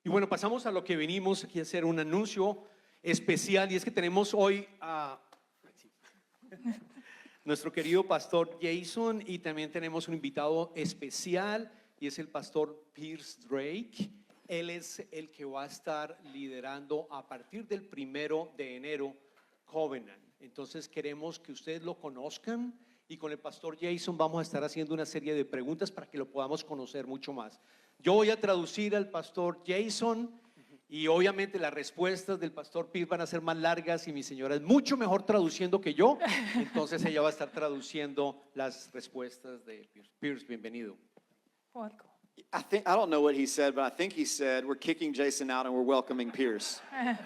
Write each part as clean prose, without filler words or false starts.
Y bueno, pasamos a lo que venimos aquí a hacer un anuncio especial, y es que tenemos hoy a nuestro querido pastor Jason, y también tenemos un invitado especial, y es el pastor Pierce Drake. Él es el que va a estar liderando a partir del 1 de enero Covenant. Entonces queremos que ustedes lo conozcan, y con el pastor Jason vamos a estar haciendo una serie de preguntas para que lo podamos conocer mucho más. Yo voy a traducir al pastor Jason, y obviamente las respuestas del pastor Pierce van a ser más largas, y mi señora es mucho mejor traduciendo que yo, entonces ella va a estar traduciendo las respuestas de Pierce. Pierce, bienvenido. Welcome. I don't know what he said, but I think he said we're kicking Jason out and we're welcoming Pierce. Creo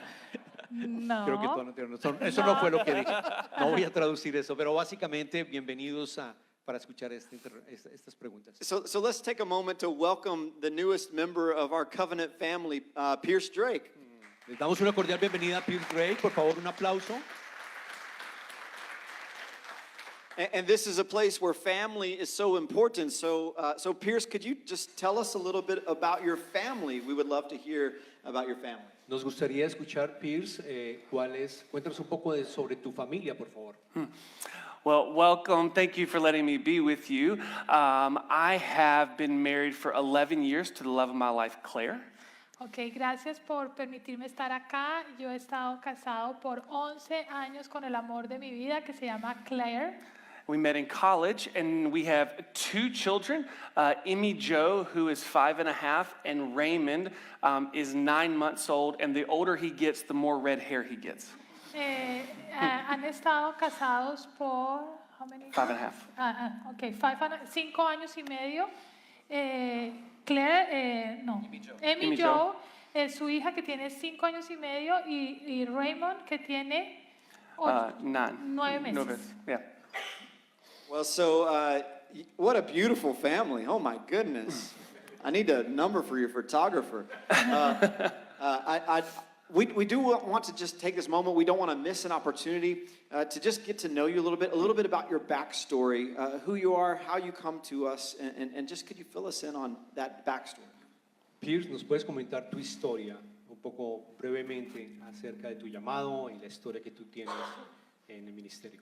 que No. todo no tiene razón. Eso no fue lo que dije. No voy a traducir eso, pero básicamente bienvenidos para escuchar estas preguntas. So let's take a moment to welcome the newest member of our covenant family, Pierce Drake. Les damos una cordial bienvenida a Pierce Drake. Por favor, un aplauso. And this is a place where family is so important. So Pierce, could you just tell us a little bit about your family? We would love to hear about your family. Nos gustaría escuchar, Pierce, cuéntanos un poco sobre tu familia, por favor. Well, welcome. Thank you for letting me be with you. I have been married for 11 years to the love of my life, Claire. Ok, gracias por permitirme estar acá. Yo he estado casado por 11 años con el amor de mi vida, que se llama Claire. We met in college, and we have 2 children, Emmy Joe, who is 5.5, and Raymond is 9 months old, and the older he gets, the more red hair he gets. Han estado casados por how many? 5.5. Ok, 5 años y medio. Claire, no, Emmy Joe, su hija que tiene 5 años y medio, y Raymond que tiene 9 meses. Yeah. Well, so what a beautiful family. Oh my goodness. I need a number for your photographer. We do want to just take this moment. We don't want to miss an opportunity to just get to know you a little bit about your backstory, who you are, how you come to us, and just could you fill us in on that backstory? Pierce, ¿nos puedes comentar tu historia un poco brevemente acerca de tu llamado y la historia que tú tienes en el ministerio?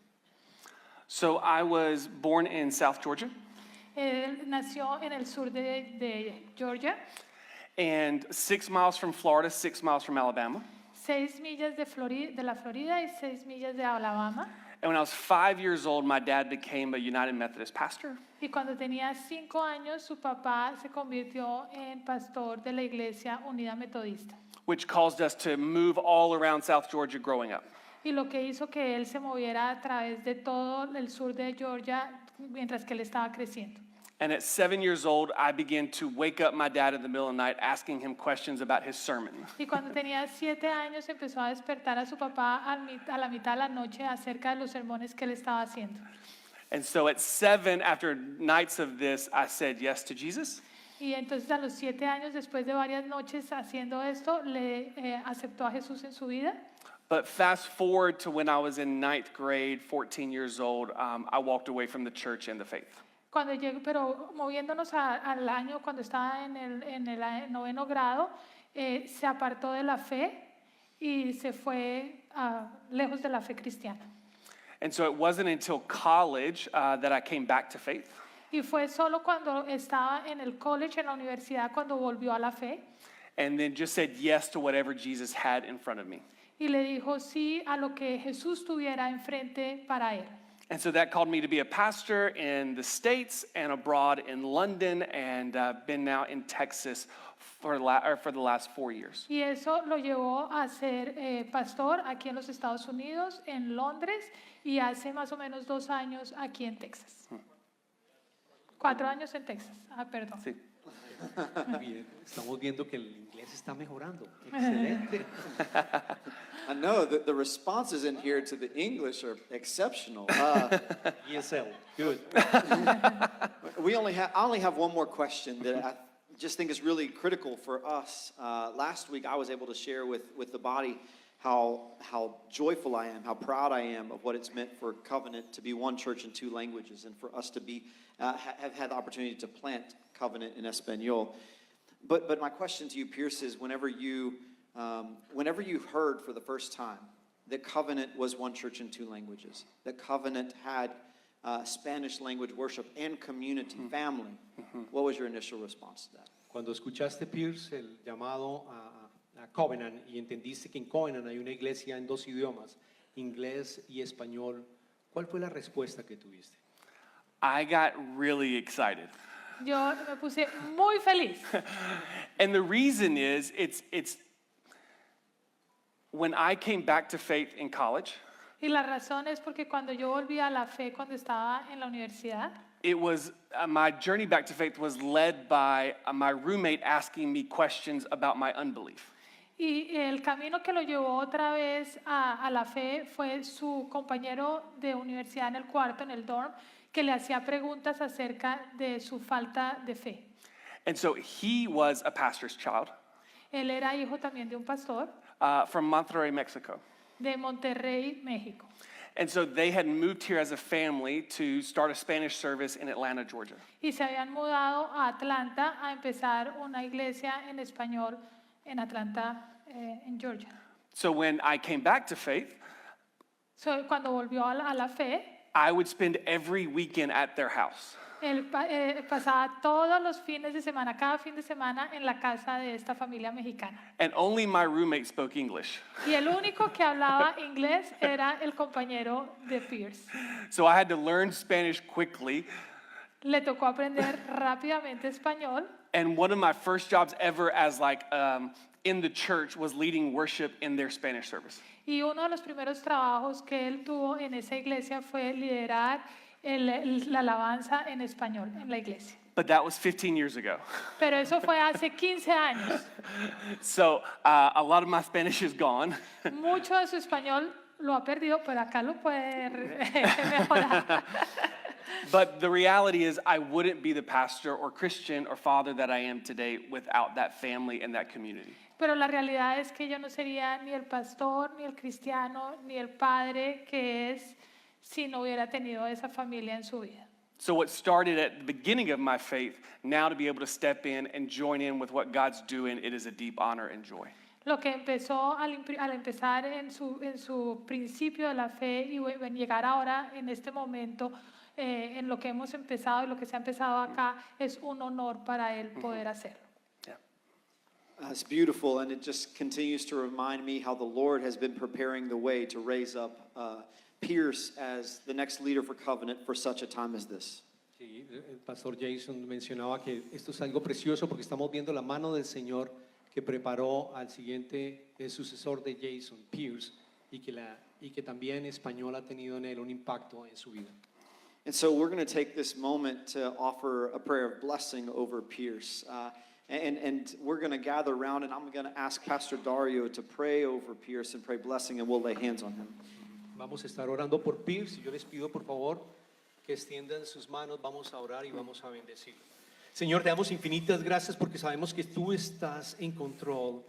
So I was born in South Georgia, Él nació en el sur de Georgia, and 6 miles from Florida, 6 miles from Alabama. 6 millas de la Florida y 6 millas de Alabama. And when I was 5 years old, my dad became a United Methodist pastor. Y cuando tenía 5 años, su papá se convirtió en pastor de la Iglesia Unida Metodista. Which caused us to move all around South Georgia growing up. Y lo que hizo que él se moviera a través de todo el sur de Georgia mientras que él estaba creciendo. And at 7 years old, I began to wake up my dad in the middle of the night asking him questions about his sermon. Y cuando tenía 7 años empezó a despertar a su papá a la mitad de la noche acerca de los sermones que él estaba haciendo. And so at 7, after nights of this, I said yes to Jesus. Y entonces a los 7 años, después de varias noches haciendo esto, le aceptó a Jesús en su vida. But fast forward to when I was in 9th grade, 14 years old, I walked away from the church and the faith. Cuando llegué, pero moviéndonos al año cuando estaba en el 9º grado, se apartó de la fe y se fue lejos de la fe cristiana. And so it wasn't until college that I came back to faith. Y fue solo cuando estaba en el college, en la universidad, cuando volvió a la fe. And then just said yes to whatever Jesus had in front of me. Y le dijo sí a lo que Jesús tuviera enfrente para él. And so that called me to be a pastor in the States and abroad in London, and been now in Texas for the last 4 years. Y eso lo llevó a ser pastor aquí en los Estados Unidos, en Londres, y hace más o menos 2 años aquí en Texas. 4 años en Texas. Perdón. Sí. Bien, estamos viendo que el inglés está mejorando. Excelente. I know that the responses in here to the English are exceptional. ESL, good. I only have one more question that I just think is really critical for us. Last week, I was able to share with the body how joyful I am, how proud I am of what it's meant for Covenant to be one church in 2 languages, and for us to be have had the opportunity to plant Covenant in Espanol. But my question to you, Pierce, is whenever you heard for the first time that Covenant was one church in two languages, that Covenant had Spanish language worship and community, family, what was your initial response to that? Cuando escuchaste, Pierce, el llamado a Covenant y entendiste que en Covenant hay una iglesia en dos idiomas, inglés y español, ¿cuál fue la respuesta que tuviste? I got really excited. Yo me puse muy feliz. And the reason is, it's when I came back to faith in college, Y la razón es porque cuando yo volví a la fe, cuando estaba en la universidad, it was my journey back to faith was led by my roommate asking me questions about my unbelief. y el camino que lo llevó otra vez a la fe fue su compañero de universidad en el cuarto, en el dorm, que le hacía preguntas acerca de su falta de fe. And so he was a pastor's child Él era hijo también de un pastor from Monterrey, Mexico. de Monterrey, México. And so they had moved here as a family to start a Spanish service in Atlanta, Georgia. Y se habían mudado a Atlanta a empezar una iglesia en español en Atlanta, en Georgia. So when I came back to faith, Cuando volvió a la fe, I would spend every weekend at their house. él pasaba todos los fines de semana, cada fin de semana en la casa de esta familia mexicana. And only my roommate spoke English. Y el único que hablaba inglés era el compañero de Pierce. So I had to learn Spanish quickly. Le tocó aprender rápidamente español. And one of my first jobs ever as in the church was leading worship in their Spanish service. Y uno de los primeros trabajos que él tuvo en esa iglesia fue liderar la alabanza en español en la iglesia. But that was 15 years ago. Pero eso fue hace 15 años. So a lot of my Spanish is gone. Mucho de su español lo ha perdido, pero acá lo puede mejorar. But the reality is I wouldn't be the pastor or Christian or father that I am today without that family and that community. Pero la realidad es que yo no sería ni el pastor, ni el cristiano, ni el padre que es si no hubiera tenido esa familia en su vida. So what started at the beginning of my faith, now to be able to step in and join in with what God's doing, it is a deep honor and joy. Lo que empezó al empezar en su principio de la fe y llegar ahora en este momento en lo que hemos empezado y lo que se ha empezado acá es un honor para él poder hacerlo. It's beautiful, and it just continues to remind me how the Lord has been preparing the way to raise up Pierce as the next leader for Covenant for such a time as this. Sí, el pastor Jason mencionaba que esto es algo precioso porque estamos viendo la mano del Señor que preparó al siguiente sucesor de Jason, Pierce, y que también español ha tenido en él un impacto en su vida. And so we're going to take this moment to offer a prayer of blessing over Pierce. And we're going to gather around, and I'm going to ask Pastor Dario to pray over Pierce and pray blessing, and we'll lay hands on him. Vamos a estar orando por Pierce y yo les pido por favor que extiendan sus manos, vamos a orar y vamos a bendecirlo. Señor, te damos infinitas gracias porque sabemos que tú estás en control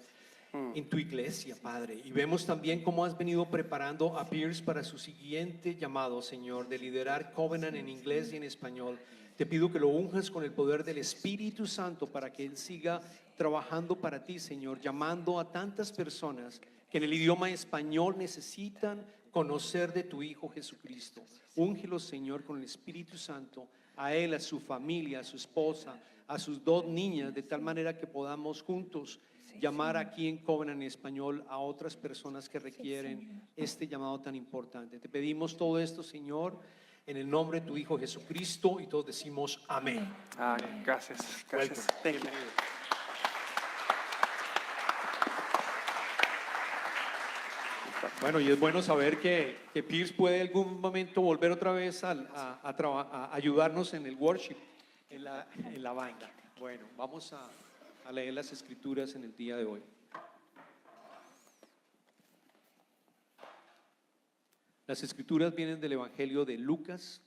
en tu iglesia, Padre. Y vemos también cómo has venido preparando a Pierce para su siguiente llamado, Señor, de liderar Covenant en inglés y en español. Te pido que lo unjas con el poder del Espíritu Santo para que Él siga trabajando para ti, Señor, llamando a tantas personas que en el idioma español necesitan conocer de tu Hijo Jesucristo. Úngelo, Señor, con el Espíritu Santo, a Él, a su familia, a su esposa, a sus dos niñas, de tal manera que podamos juntos llamar aquí en Covenant en español a otras personas que requieren este llamado tan importante. Te pedimos todo esto, Señor, en el nombre de tu Hijo Jesucristo, y todos decimos amén. Gracias. Gracias. Thank you. Bienvenido. Bueno, y es bueno saber que Pierce puede en algún momento volver otra vez a ayudarnos en el worship, en la banda. Bueno, vamos a leer las escrituras en el día de hoy. Las escrituras vienen del Evangelio de Lucas,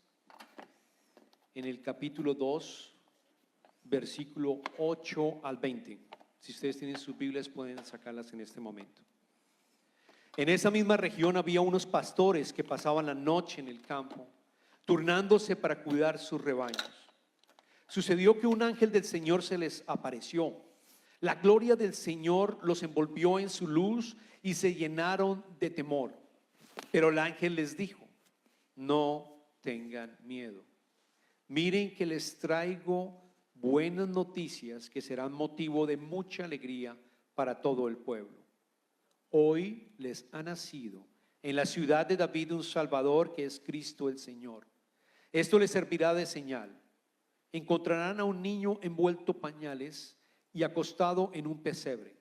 en el capítulo 2, versículo 8 al 20. Si ustedes tienen sus Biblias, pueden sacarlas en este momento. En esa misma región había unos pastores que pasaban la noche en el campo, turnándose para cuidar sus rebaños. Sucedió que un ángel del Señor se les apareció La gloria del Señor los envolvió en su luz y se llenaron de temor. Pero el ángel les dijo: no tengan miedo. Miren que les traigo buenas noticias que serán motivo de mucha alegría para todo el pueblo. Hoy les ha nacido en la ciudad de David un Salvador, que es Cristo el Señor. Esto les servirá de señal. Encontrarán a un niño envuelto en pañales y acostado en un pesebre.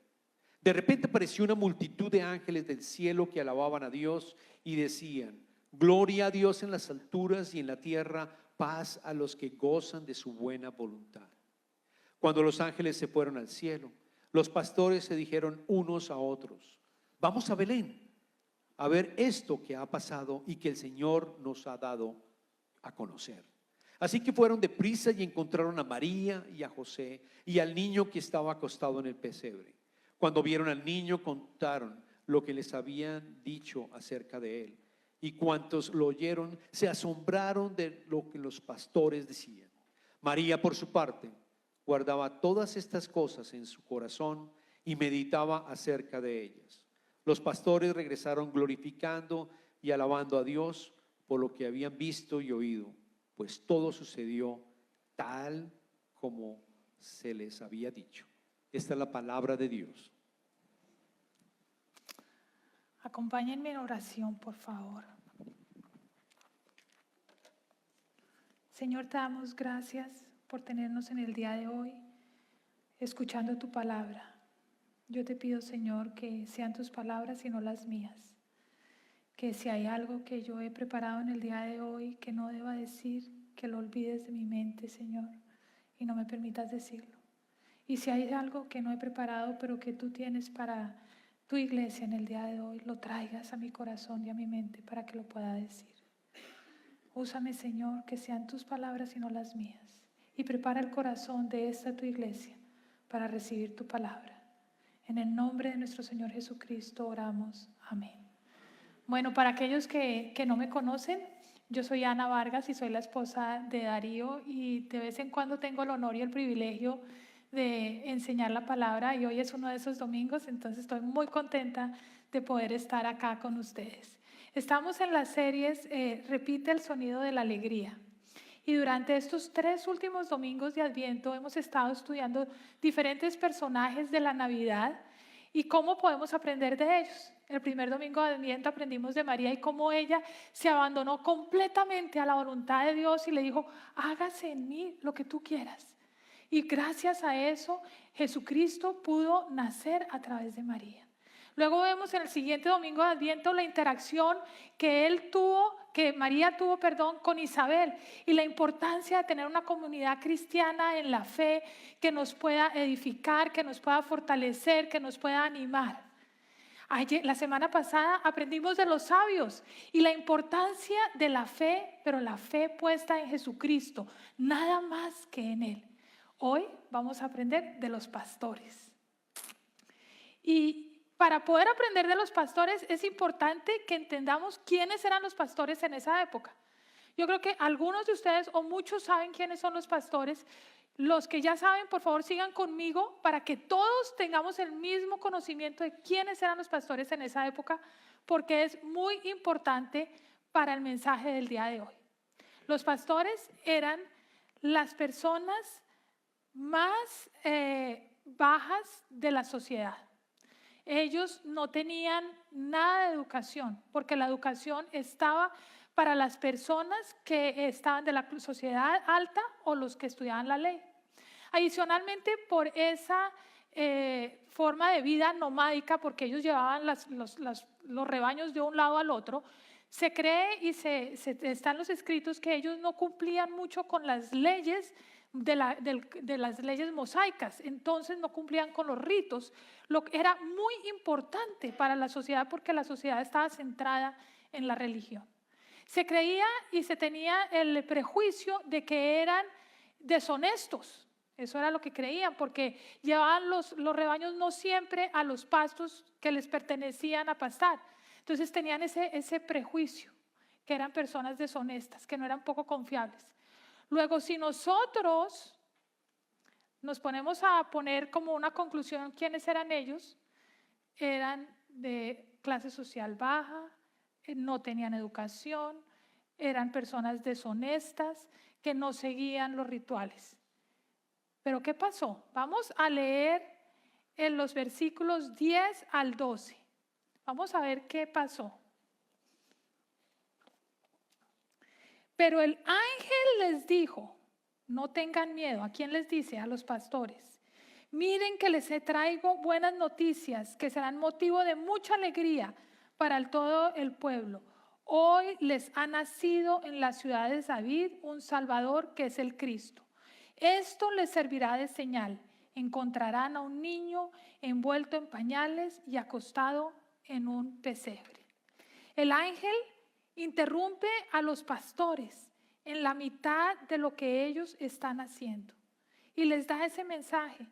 De repente apareció una multitud de ángeles del cielo que alababan a Dios y decían: gloria a Dios en las alturas y en la tierra paz a los que gozan de su buena voluntad. Cuando los ángeles se fueron al cielo, los pastores se dijeron unos a otros: vamos a Belén a ver esto que ha pasado y que el Señor nos ha dado a conocer. Así que fueron deprisa y encontraron a María y a José y al niño que estaba acostado en el pesebre. Cuando vieron al niño, contaron lo que les habían dicho acerca de él. Y cuantos lo oyeron se asombraron de lo que los pastores decían. María, por su parte, guardaba todas estas cosas en su corazón y meditaba acerca de ellas. Los pastores regresaron glorificando y alabando a Dios por lo que habían visto y oído, pues todo sucedió tal como se les había dicho. Esta es la palabra de Dios. Acompáñenme en oración, por favor. Señor, te damos gracias por tenernos en el día de hoy, escuchando tu palabra. Yo te pido, Señor, que sean tus palabras y no las mías. Que si hay algo que yo he preparado en el día de hoy que no deba decir, que lo olvides de mi mente, Señor, y no me permitas decirlo. Y si hay algo que no he preparado, pero que tú tienes para tu iglesia en el día de hoy, lo traigas a mi corazón y a mi mente para que lo pueda decir. Úsame, Señor, que sean tus palabras y no las mías. Y prepara el corazón de esta tu iglesia para recibir tu palabra. En el nombre de nuestro Señor Jesucristo oramos. Amén. Bueno, para aquellos que no me conocen, yo soy Ana Vargas y soy la esposa de Darío, y de vez en cuando tengo el honor y el privilegio de enseñar la palabra, y hoy es uno de esos domingos, entonces estoy muy contenta de poder estar acá con ustedes. Estamos en las series Repite el sonido de la alegría. Y durante estos 3 últimos domingos de Adviento hemos estado estudiando diferentes personajes de la Navidad y cómo podemos aprender de ellos. El primer domingo de Adviento aprendimos de María y cómo ella se abandonó completamente a la voluntad de Dios y le dijo: hágase en mí lo que tú quieras. Y gracias a eso Jesucristo pudo nacer a través de María. Luego vemos en el siguiente domingo de Adviento la interacción que María tuvo, con Isabel, y la importancia de tener una comunidad cristiana en la fe que nos pueda edificar, que nos pueda fortalecer, que nos pueda animar. La semana pasada aprendimos de los sabios y la importancia de la fe, pero la fe puesta en Jesucristo, nada más que en Él. Hoy vamos a aprender de los pastores. Y para poder aprender de los pastores es importante que entendamos quiénes eran los pastores en esa época. Yo creo que algunos de ustedes o muchos saben quiénes son los pastores. Los que ya saben, por favor, sigan conmigo para que todos tengamos el mismo conocimiento de quiénes eran los pastores en esa época, porque es muy importante para el mensaje del día de hoy. Los pastores eran las personas más bajas de la sociedad. Ellos no tenían nada de educación, porque la educación estaba para las personas que estaban de la sociedad alta o los que estudiaban la ley. Adicionalmente, por esa forma de vida nomádica, porque ellos llevaban los rebaños de un lado al otro, se cree y están los escritos que ellos no cumplían mucho con las leyes de las leyes mosaicas, entonces no cumplían con los ritos, lo que era muy importante para la sociedad porque la sociedad estaba centrada en la religión. Se creía y se tenía el prejuicio de que eran deshonestos, eso era lo que creían, porque llevaban los rebaños no siempre a los pastos que les pertenecían a pastar, entonces tenían ese prejuicio, que eran personas deshonestas, que no eran poco confiables. Luego, si nosotros nos ponemos a poner como una conclusión quiénes eran ellos, eran de clase social baja, no tenían educación, eran personas deshonestas que no seguían los rituales. Pero ¿qué pasó? Vamos a leer en los versículos 10 al 12. Vamos a ver qué pasó. Pero el ángel les dijo, no tengan miedo. ¿A quién les dice? A los pastores. Miren que les traigo buenas noticias que serán motivo de mucha alegría para todo el pueblo. Hoy les ha nacido en la ciudad de David un Salvador que es el Cristo. Esto les servirá de señal. Encontrarán a un niño envuelto en pañales y acostado en un pesebre. El ángel interrumpe a los pastores en la mitad de lo que ellos están haciendo y les da ese mensaje.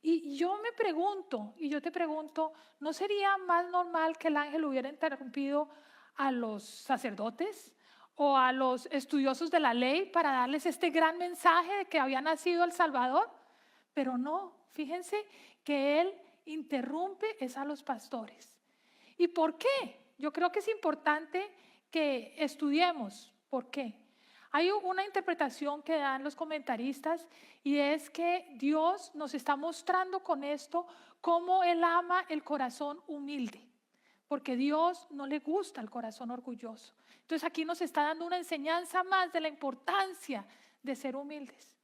Y yo me pregunto, y yo te pregunto, ¿no sería más normal que el ángel hubiera interrumpido a los sacerdotes o a los estudiosos de la ley para darles este gran mensaje de que había nacido el Salvador? Pero no, fíjense que él interrumpe es a los pastores. ¿Y por qué? Yo creo que es importante que estudiemos. ¿Por qué? Hay una interpretación que dan los comentaristas y es que Dios nos está mostrando con esto cómo Él ama el corazón humilde, porque Dios no le gusta el corazón orgulloso. Entonces aquí nos está dando una enseñanza más de la importancia de ser humildes.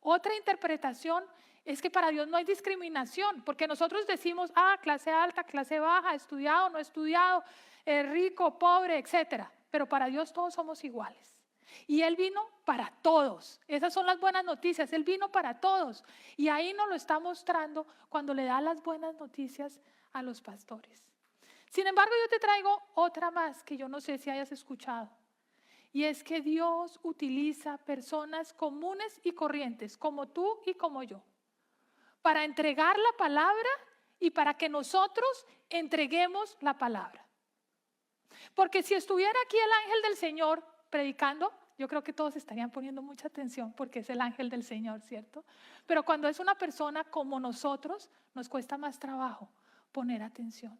Otra interpretación es que para Dios no hay discriminación, porque nosotros decimos, clase alta, clase baja, estudiado, no estudiado, rico, pobre, etcétera. Pero para Dios todos somos iguales. Y Él vino para todos. Esas son las buenas noticias. Él vino para todos. Y ahí nos lo está mostrando cuando le da las buenas noticias a los pastores. Sin embargo, yo te traigo otra más que yo no sé si hayas escuchado. Y es que Dios utiliza personas comunes y corrientes, como tú y como yo, para entregar la palabra y para que nosotros entreguemos la palabra. Porque si estuviera aquí el ángel del Señor predicando, yo creo que todos estarían poniendo mucha atención porque es el ángel del Señor, ¿cierto? Pero cuando es una persona como nosotros, nos cuesta más trabajo poner atención.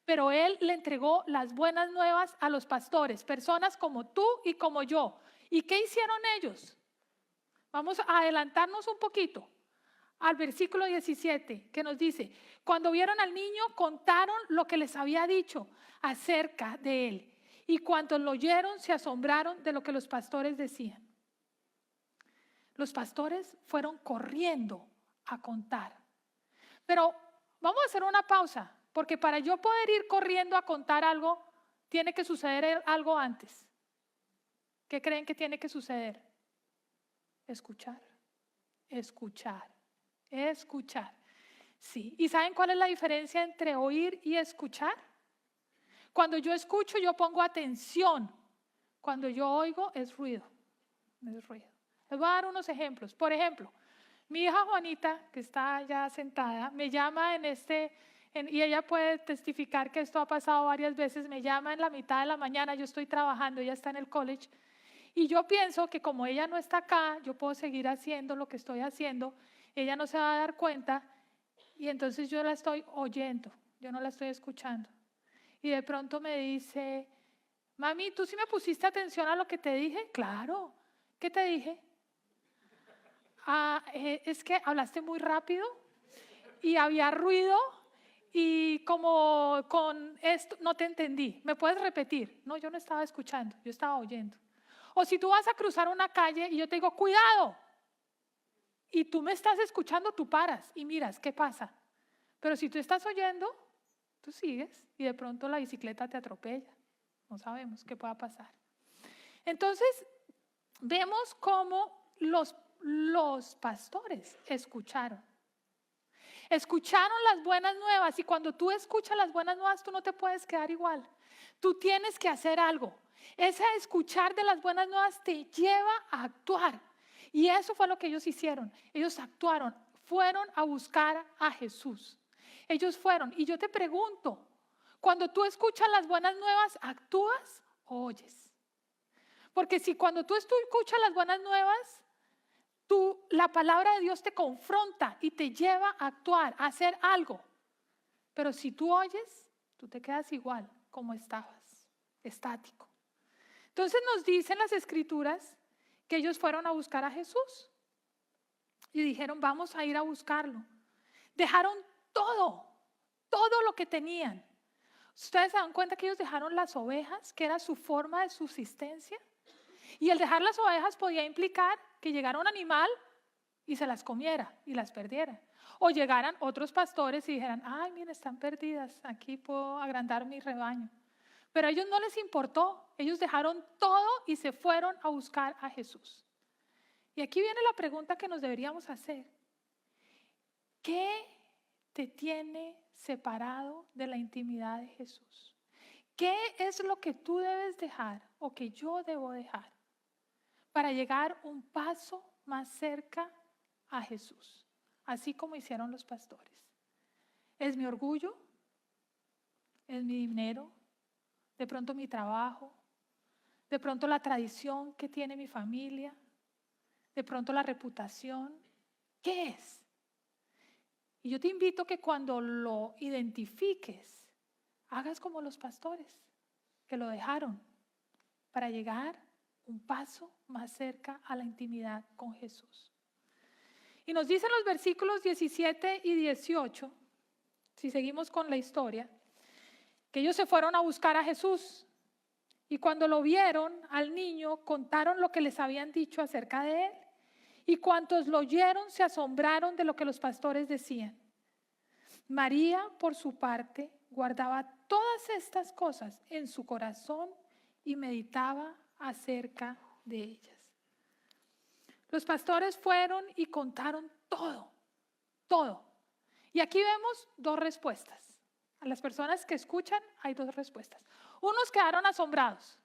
Pero Él le entregó las buenas nuevas a los pastores, personas como tú y como yo. ¿Y qué hicieron ellos? Vamos a adelantarnos un poquito al versículo 17, que nos dice, cuando vieron al niño, contaron lo que les había dicho acerca de él. Y cuando lo oyeron, se asombraron de lo que los pastores decían. Los pastores fueron corriendo a contar. Pero vamos a hacer una pausa, porque para yo poder ir corriendo a contar algo, tiene que suceder algo antes. ¿Qué creen que tiene que suceder? Escuchar, escuchar, escuchar. Sí. ¿Y saben cuál es la diferencia entre oír y escuchar? Cuando yo escucho, yo pongo atención. Cuando yo oigo, es ruido. Es ruido. Les voy a dar unos ejemplos. Por ejemplo, mi hija Juanita, que está ya sentada, me llama y ella puede testificar que esto ha pasado varias veces, me llama en la mitad de la mañana, yo estoy trabajando, ella está en el college, y yo pienso que como ella no está acá, yo puedo seguir haciendo lo que estoy haciendo, ella no se va a dar cuenta, y entonces yo la estoy oyendo, yo no la estoy escuchando. Y de pronto me dice, mami, ¿tú sí me pusiste atención a lo que te dije? Claro. ¿Qué te dije? Es que hablaste muy rápido y había ruido y como con esto no te entendí. ¿Me puedes repetir? No, yo no estaba escuchando, yo estaba oyendo. O si tú vas a cruzar una calle y yo te digo, cuidado, y tú me estás escuchando, tú paras y miras qué pasa. Pero si tú estás oyendo, tú sigues y de pronto la bicicleta te atropella. No sabemos qué pueda pasar. Entonces, vemos cómo los pastores escucharon. Escucharon las buenas nuevas y cuando tú escuchas las buenas nuevas, tú no te puedes quedar igual. Tú tienes que hacer algo. Ese escuchar de las buenas nuevas te lleva a actuar. Y eso fue lo que ellos hicieron. Ellos actuaron, fueron a buscar a Jesús. Ellos fueron, y yo te pregunto, cuando tú escuchas las buenas nuevas, ¿actúas o oyes? Porque si cuando tú escuchas las buenas nuevas, La palabra de Dios te confronta y te lleva a actuar, a hacer algo. Pero si tú oyes, tú te quedas igual como estabas, estático. Entonces nos dicen las Escrituras que ellos fueron a buscar a Jesús y dijeron, vamos a ir a buscarlo. Dejaron todo lo que tenían. ¿Ustedes se dan cuenta que ellos dejaron las ovejas, que era su forma de subsistencia? Y el dejar las ovejas podía implicar que llegara un animal y se las comiera y las perdiera. O llegaran otros pastores y dijeran, ay, miren, están perdidas, aquí puedo agrandar mi rebaño. Pero a ellos no les importó, ellos dejaron todo y se fueron a buscar a Jesús. Y aquí viene la pregunta que nos deberíamos hacer. ¿Qué te tiene separado de la intimidad de Jesús? ¿Qué es lo que tú debes dejar o que yo debo dejar para llegar un paso más cerca a Jesús? Así como hicieron los pastores. ¿Es mi orgullo? ¿Es mi dinero? ¿De pronto mi trabajo? ¿De pronto la tradición que tiene mi familia? ¿De pronto la reputación? ¿Qué es? Y yo te invito a que cuando lo identifiques, hagas como los pastores, que lo dejaron para llegar un paso más cerca a la intimidad con Jesús. Y nos dicen los versículos 17 y 18, si seguimos con la historia, que ellos se fueron a buscar a Jesús y cuando lo vieron al niño contaron lo que les habían dicho acerca de él y cuantos lo oyeron se asombraron de lo que los pastores decían. María, por su parte, guardaba todas estas cosas en su corazón y meditaba acerca de ellas. Los pastores fueron y contaron todo. Y aquí vemos dos respuestas. A las personas que escuchan hay dos respuestas. Unos quedaron asombrados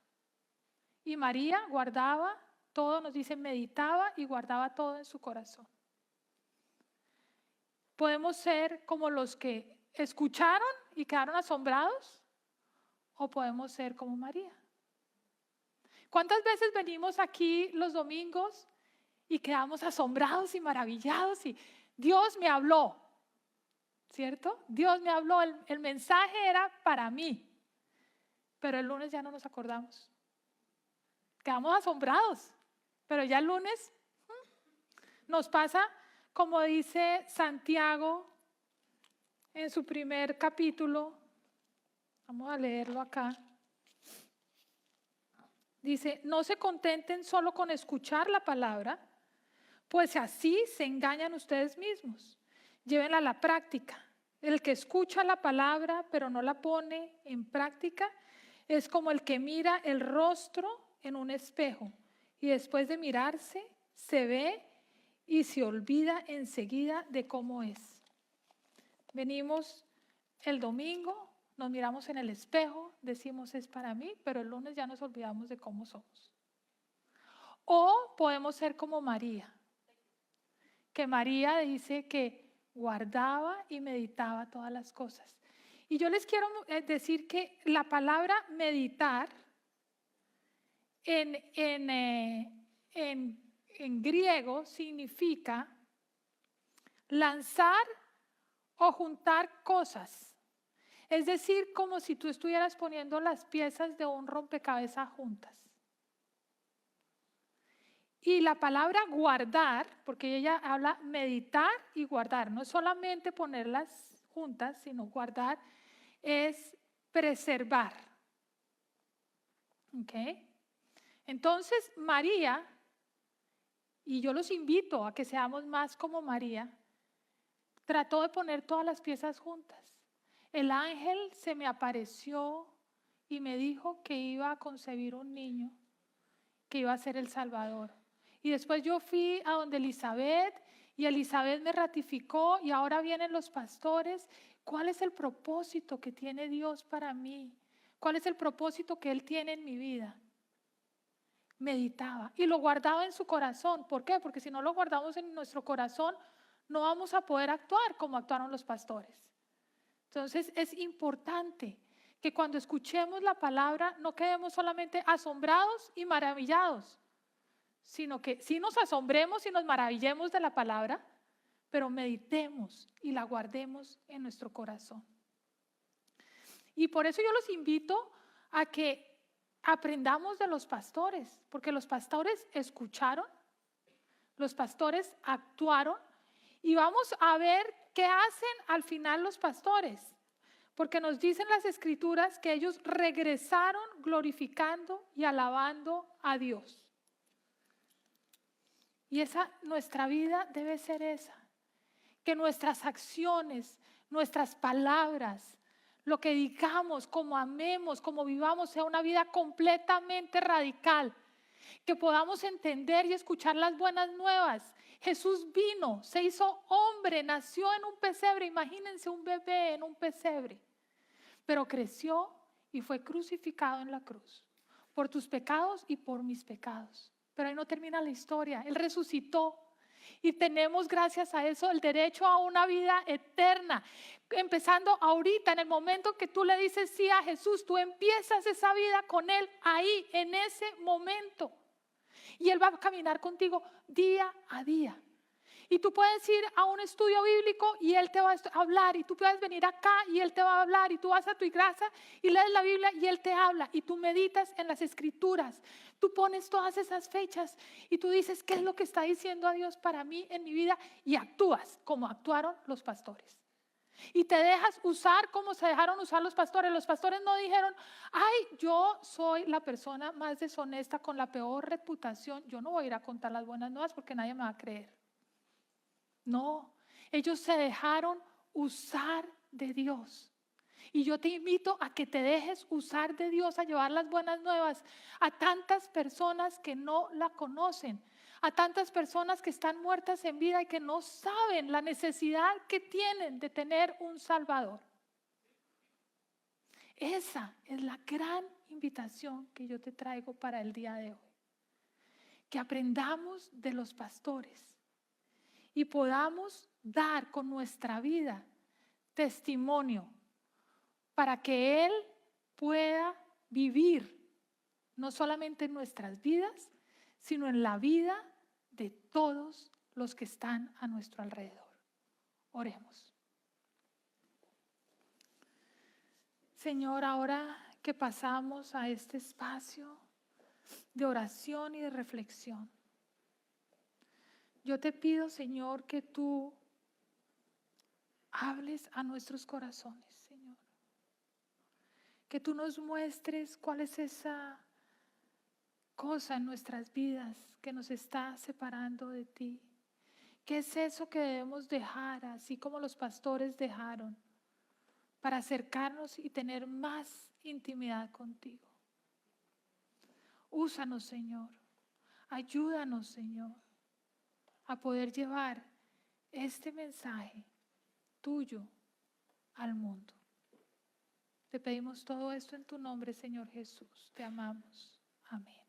y María guardaba todo, nos dice, meditaba y guardaba todo en su corazón. Podemos ser como los que escucharon y quedaron asombrados o podemos ser como María. ¿Cuántas veces venimos aquí los domingos y quedamos asombrados y maravillados y Dios me habló? ¿Cierto? Dios me habló, el mensaje era para mí, pero el lunes ya no nos acordamos. Quedamos asombrados, pero ya el lunes nos pasa como dice Santiago en su primer capítulo. Vamos a leerlo acá. Dice, no se contenten solo con escuchar la palabra, pues así se engañan ustedes mismos. Llévenla a la práctica. El que escucha la palabra pero no la pone en práctica es como el que mira el rostro en un espejo y después de mirarse se ve y se olvida enseguida de cómo es. Venimos el domingo, nos miramos en el espejo, decimos es para mí, pero el lunes ya nos olvidamos de cómo somos. O podemos ser como María, que María dice que guardaba y meditaba todas las cosas. Y yo les quiero decir que la palabra meditar en griego significa lanzar o juntar cosas. Es decir, como si tú estuvieras poniendo las piezas de un rompecabezas juntas. Y la palabra guardar, porque ella habla meditar y guardar, no es solamente ponerlas juntas, sino guardar es preservar. ¿Ok? Entonces, María, y yo los invito a que seamos más como María, trató de poner todas las piezas juntas. El ángel se me apareció y me dijo que iba a concebir un niño, que iba a ser el Salvador. Y después yo fui a donde Elizabeth y Elizabeth me ratificó y ahora vienen los pastores. ¿Cuál es el propósito que tiene Dios para mí? ¿Cuál es el propósito que Él tiene en mi vida? Meditaba y lo guardaba en su corazón. ¿Por qué? Porque si no lo guardamos en nuestro corazón, no vamos a poder actuar como actuaron los pastores. Entonces es importante que cuando escuchemos la palabra no quedemos solamente asombrados y maravillados, sino que sí nos asombremos y nos maravillemos de la palabra, pero meditemos y la guardemos en nuestro corazón. Y por eso yo los invito a que aprendamos de los pastores, porque los pastores escucharon, los pastores actuaron, y vamos a ver qué hacen al final los pastores, porque nos dicen las escrituras que ellos regresaron glorificando y alabando a Dios. Y nuestra vida debe ser esa, que nuestras acciones, nuestras palabras, lo que digamos, como amemos, como vivamos, sea una vida completamente radical, que podamos entender y escuchar las buenas nuevas. Jesús vino, se hizo hombre, nació en un pesebre, imagínense un bebé en un pesebre, pero creció y fue crucificado en la cruz, por tus pecados y por mis pecados. Pero ahí no termina la historia, Él resucitó. Y tenemos, gracias a eso, el derecho a una vida eterna. Empezando ahorita, en el momento que tú le dices sí a Jesús, tú empiezas esa vida con Él ahí, en ese momento. Y Él va a caminar contigo día a día. Y tú puedes ir a un estudio bíblico y Él te va a hablar. Y tú puedes venir acá y Él te va a hablar. Y tú vas a tu casa y lees la Biblia y Él te habla. Y tú meditas en las escrituras. Tú pones todas esas fechas y tú dices, ¿qué es lo que está diciendo a Dios para mí en mi vida? Y actúas como actuaron los pastores. Y te dejas usar como se dejaron usar los pastores. Los pastores no dijeron, ay, yo soy la persona más deshonesta con la peor reputación. Yo no voy a ir a contar las buenas nuevas porque nadie me va a creer. No, ellos se dejaron usar de Dios. Y yo te invito a que te dejes usar de Dios a llevar las buenas nuevas a tantas personas que no la conocen, a tantas personas que están muertas en vida y que no saben la necesidad que tienen de tener un Salvador. Esa es la gran invitación que yo te traigo para el día de hoy. Que aprendamos de los pastores y podamos dar con nuestra vida testimonio para que Él pueda vivir no solamente en nuestras vidas, sino en la vida de todos los que están a nuestro alrededor. Oremos. Señor, ahora que pasamos a este espacio de oración y de reflexión, yo te pido, Señor, que tú hables a nuestros corazones, Señor. Que tú nos muestres cuál es esa cosa en nuestras vidas que nos está separando de ti. ¿Qué es eso que debemos dejar, así como los pastores dejaron, para acercarnos y tener más intimidad contigo? Úsanos, Señor. Ayúdanos, Señor, a poder llevar este mensaje tuyo al mundo. Te pedimos todo esto en tu nombre, Señor Jesús. Te amamos. Amén.